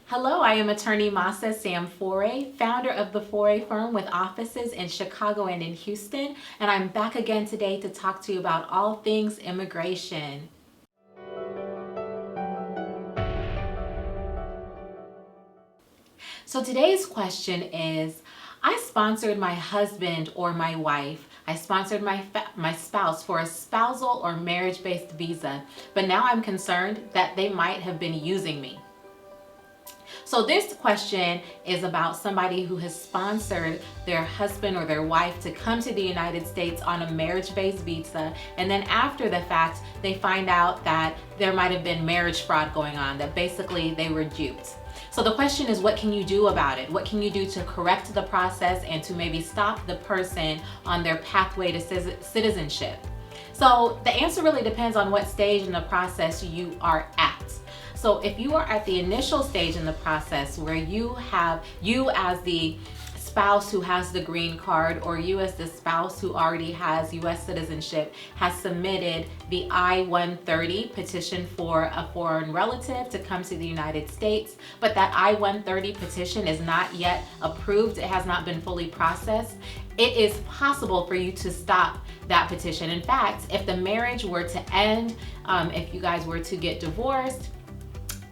Hello, I am attorney Masa Sam Foray, founder of the Foray firm with offices in Chicago and in Houston, and I'm back again today to talk to you about all things immigration. So today's question is, I sponsored my husband or my wife. I sponsored my spouse for a spousal or marriage-based visa, but now I'm concerned that they might have been using me. So this question is about somebody who has sponsored their husband or their wife to come to the United States on a marriage-based visa, and then after the fact, they find out that there might have been marriage fraud going on, that basically they were duped. So the question is, what can you do about it? What can you do to correct the process and to maybe stop the person on their pathway to citizenship? So the answer really depends on what stage in the process you are at. So if you are at the initial stage in the process where you as the spouse who has the green card, or you as the spouse who already has US citizenship, has submitted the I-130 petition for a foreign relative to come to the United States, but that I-130 petition is not yet approved, it has not been fully processed, it is possible for you to stop that petition. In fact, if the marriage were to end, if you guys were to get divorced,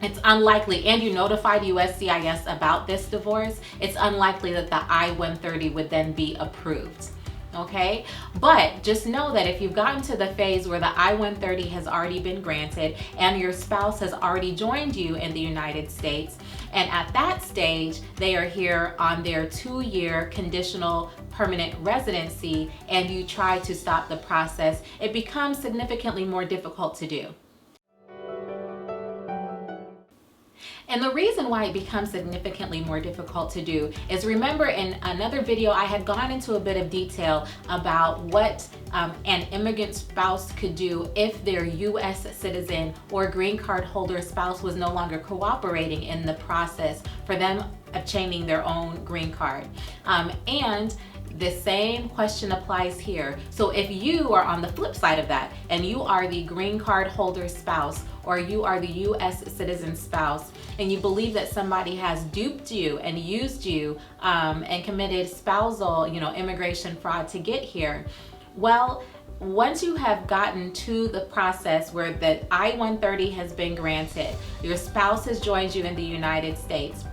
it's unlikely, and you notified USCIS about this divorce, it's unlikely that the I-130 would then be approved. Okay, but just know that if you've gotten to the phase where the I-130 has already been granted and your spouse has already joined you in the United States, and at that stage they are here on their 2-year conditional permanent residency, and you try to stop the process, it becomes significantly more difficult to do. And the reason why it becomes significantly more difficult to do is, remember in another video I had gone into a bit of detail about what an immigrant spouse could do if their US citizen or green card holder spouse was no longer cooperating in the process for them obtaining their own green card. And the same question applies here. So if you are on the flip side of that and you are the green card holder spouse, or you are the US citizen spouse, and you believe that somebody has duped you and used you and committed spousal, immigration fraud to get here, well, once you have gotten to the process where the I-130 has been granted, your spouse has joined you in the United States,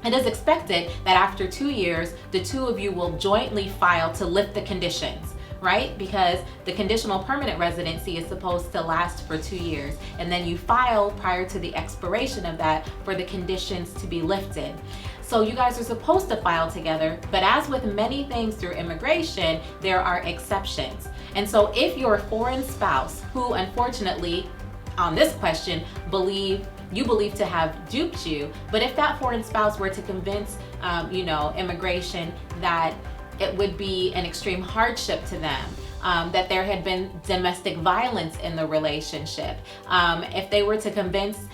it is expected that after 2 years, the two of you will jointly file to lift the conditions, right? Because the conditional permanent residency is supposed to last for 2 years, and then you file prior to the expiration of that for the conditions to be lifted. So you guys are supposed to file together, but as with many things through immigration, there are exceptions. And so if your foreign spouse, who unfortunately on this question you believe to have duped you, but if that foreign spouse were to convince immigration that it would be an extreme hardship to them, that there had been domestic violence in the relationship, if they were to convince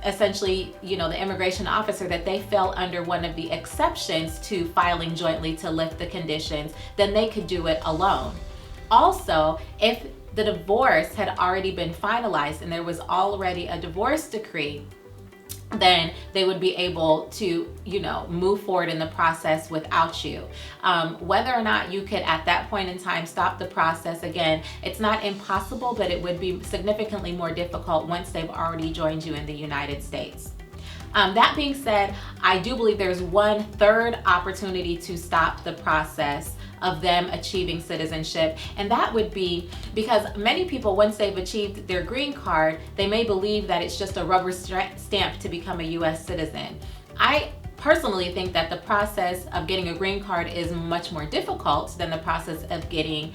essentially the immigration officer that they fell under one of the exceptions to filing jointly to lift the conditions, then they could do it alone. Also, if the divorce had already been finalized and there was already a divorce decree, then they would be able to, move forward in the process without you. Whether or not you could at that point in time stop the process, again, it's not impossible, but it would be significantly more difficult once they've already joined you in the United States. That being said, I do believe there's one third opportunity to stop the process of them achieving citizenship, and that would be because many people, once they've achieved their green card, they may believe that it's just a rubber stamp to become a US citizen. I personally think that the process of getting a green card is much more difficult than the process of getting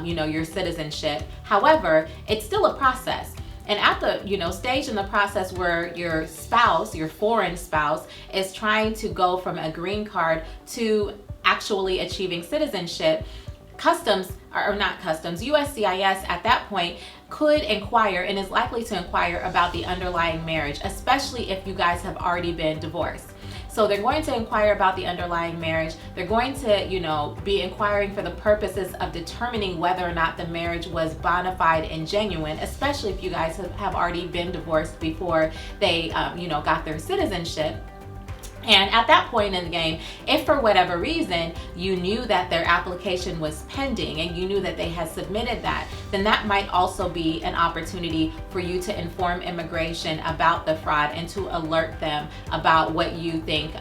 your citizenship. However, it's still a process. And at the stage in the process where your spouse, your foreign spouse, is trying to go from a green card to actually achieving citizenship, USCIS at that point could inquire and is likely to inquire about the underlying marriage, especially if you guys have already been divorced. So they're going to inquire about the underlying marriage. They're going to, be inquiring for the purposes of determining whether or not the marriage was bona fide and genuine, especially if you guys have already been divorced before they, got their citizenship. And at that point in the game, if for whatever reason you knew that their application was pending and you knew that they had submitted that, then that might also be an opportunity for you to inform immigration about the fraud and to alert them about what you think,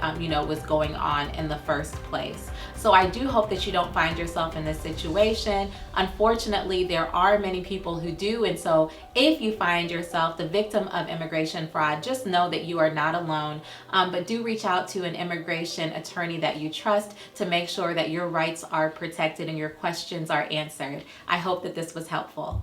was going on in the first place. So I do hope that you don't find yourself in this situation. Unfortunately, there are many people who do. And so if you find yourself the victim of immigration fraud, just know that you are not alone. But do reach out to an immigration attorney that you trust to make sure that your rights are protected and your questions are answered. I hope that this was helpful.